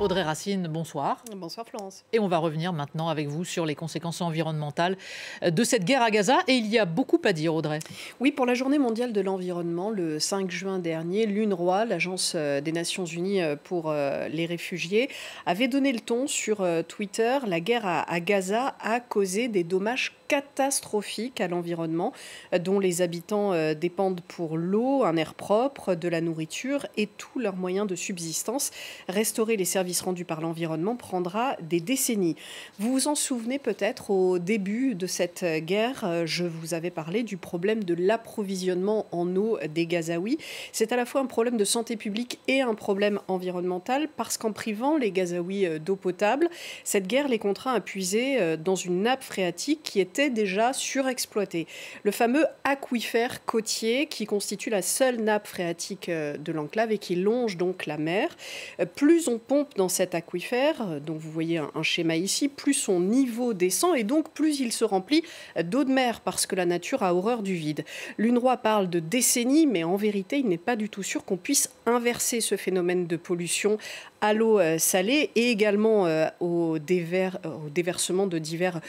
Audrey Racine, bonsoir. Bonsoir Florence. Et on va revenir maintenant avec vous sur les conséquences environnementales de cette guerre à Gaza. Et il y a beaucoup à dire, Audrey. Oui, pour la Journée mondiale de l'environnement, le 5 juin dernier, l'UNRWA, l'Agence des Nations Unies pour les réfugiés, avait donné le ton sur Twitter. La guerre à Gaza a causé des dommages catastrophiques à l'environnement, dont les habitants dépendent pour l'eau, un air propre, de la nourriture et tous leurs moyens de subsistance. Restaurer les services rendus par l'environnement prendra des décennies. Vous vous en souvenez peut-être, au début de cette guerre, je vous avais parlé du problème de l'approvisionnement en eau des Gazaouis. C'est à la fois un problème de santé publique et un problème environnemental, parce qu'en privant les Gazaouis d'eau potable, cette guerre les contraint à puiser dans une nappe phréatique qui était déjà surexploitée. Le fameux aquifère côtier qui constitue la seule nappe phréatique de l'enclave et qui longe donc la mer. Plus on pompe dans cet aquifère, donc vous voyez un schéma ici, plus son niveau descend et donc plus il se remplit d'eau de mer, parce que la nature a horreur du vide. L'UNRWA parle de décennies, mais en vérité, il n'est pas du tout sûr qu'on puisse inverser ce phénomène de pollution à l'eau salée et également au déversement de divers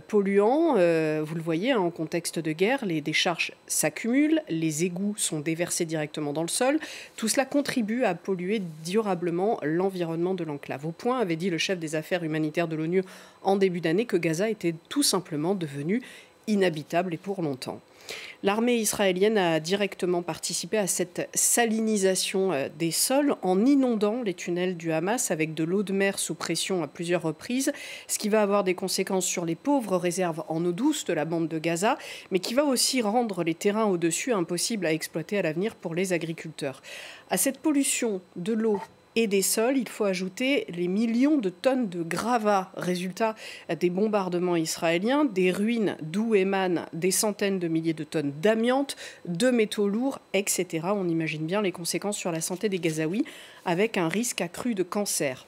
polluants. Vous le voyez, en contexte de guerre, les décharges s'accumulent, les égouts sont déversés directement dans le sol. Tout cela contribue à polluer durablement l'environnement de l'enclave. Au point, avait dit le chef des affaires humanitaires de l'ONU en début d'année, que Gaza était tout simplement devenue inhabitable et pour longtemps. L'armée israélienne a directement participé à cette salinisation des sols en inondant les tunnels du Hamas avec de l'eau de mer sous pression à plusieurs reprises, ce qui va avoir des conséquences sur les pauvres réserves en eau douce de la bande de Gaza, mais qui va aussi rendre les terrains au-dessus impossibles à exploiter à l'avenir pour les agriculteurs. À cette pollution de l'eau et des sols, il faut ajouter les millions de tonnes de gravats, résultat des bombardements israéliens, des ruines d'où émanent des centaines de milliers de tonnes d'amiante, de métaux lourds, etc. On imagine bien les conséquences sur la santé des Gazaouis, avec un risque accru de cancer.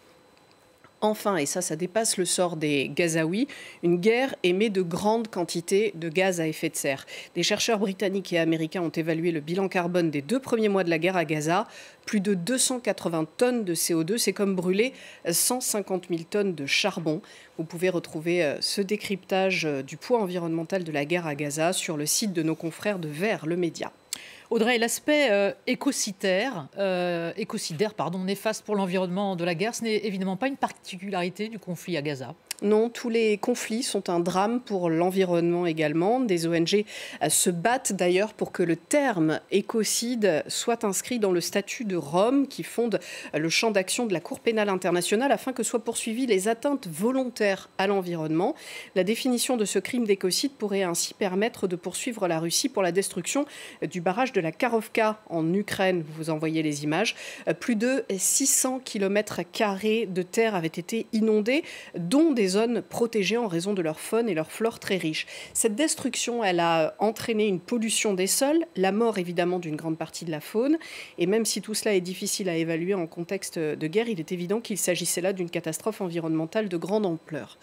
Enfin, et ça dépasse le sort des Gazaouis, une guerre émet de grandes quantités de gaz à effet de serre. Des chercheurs britanniques et américains ont évalué le bilan carbone des 2 premiers mois de la guerre à Gaza. Plus de 280 tonnes de CO2, c'est comme brûler 150 000 tonnes de charbon. Vous pouvez retrouver ce décryptage du poids environnemental de la guerre à Gaza sur le site de nos confrères de Vert, le média. Audrey, l'aspect écocidaire, néfaste pour l'environnement de la guerre, ce n'est évidemment pas une particularité du conflit à Gaza. Non, tous les conflits sont un drame pour l'environnement également. Des ONG se battent d'ailleurs pour que le terme écocide soit inscrit dans le statut de Rome qui fonde le champ d'action de la Cour pénale internationale afin que soient poursuivies les atteintes volontaires à l'environnement. La définition de ce crime d'écocide pourrait ainsi permettre de poursuivre la Russie pour la destruction du barrage de la Karovka en Ukraine. Vous envoyez les images. Plus de 600 km² de terre avaient été inondés, dont des zones protégées en raison de leur faune et leur flore très riches. Cette destruction, elle a entraîné une pollution des sols, la mort évidemment d'une grande partie de la faune. Et même si tout cela est difficile à évaluer en contexte de guerre, il est évident qu'il s'agissait là d'une catastrophe environnementale de grande ampleur.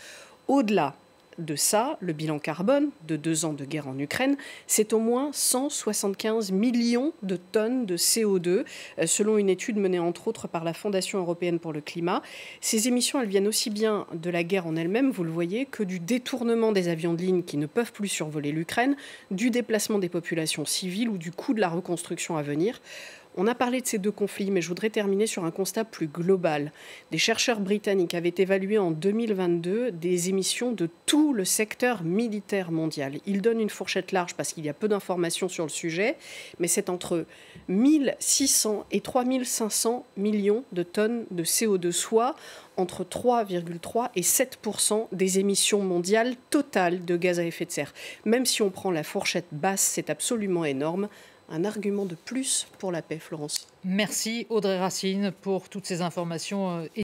Au-delà de ça, le bilan carbone de 2 ans de guerre en Ukraine, c'est au moins 175 millions de tonnes de CO2, selon une étude menée entre autres par la Fondation européenne pour le climat. Ces émissions, elles viennent aussi bien de la guerre en elle-même, vous le voyez, que du détournement des avions de ligne qui ne peuvent plus survoler l'Ukraine, du déplacement des populations civiles ou du coût de la reconstruction à venir. On a parlé de ces 2 conflits, mais je voudrais terminer sur un constat plus global. Des chercheurs britanniques avaient évalué en 2022 des émissions de tout le secteur militaire mondial. Ils donnent une fourchette large parce qu'il y a peu d'informations sur le sujet, mais c'est entre 1600 et 3500 millions de tonnes de CO2, soit entre 3,3 et 7% des émissions mondiales totales de gaz à effet de serre. Même si on prend la fourchette basse, c'est absolument énorme. Un argument de plus pour la paix, Florence. Merci Audrey Racine pour toutes ces informations.